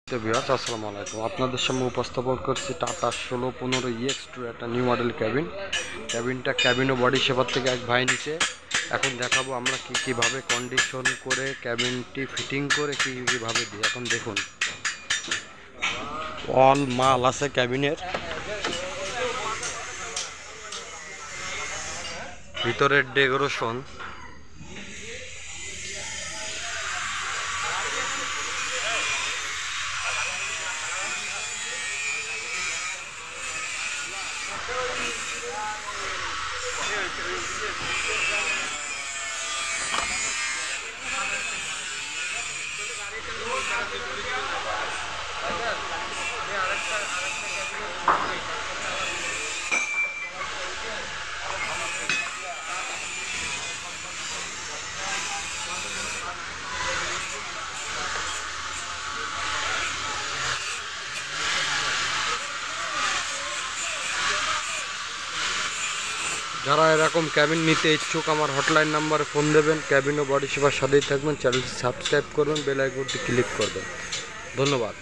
তো ভিউয়ার্স আসসালামু আলাইকুম, আপনাদের সামনে উপস্থাপন করছি টাটা 1615 EX2 একটা নিউ মডেল ক্যাবিনটা ক্যাবিন ও বডি সেবার থেকে এক ভাই নিচে। এখন দেখাবো আমরা কীভাবে কন্ডিশন করে ক্যাবিনটি ফিটিং করে কীভাবে দিই। এখন দেখুন অল মাল আছে ক্যাবিনের ভিতরের ডেকোরেশন। যারা এরকম ক্যাবিন নিতে ইচ্ছুক আমার হটলাইন নাম্বারে ফোন দেবেন। ক্যাবিন ও বডি সেবার সাথেই থাকবেন, চ্যানেলটি সাবস্ক্রাইব করবেন, বেল আইকনটি ক্লিক করবেন। ধন্যবাদ।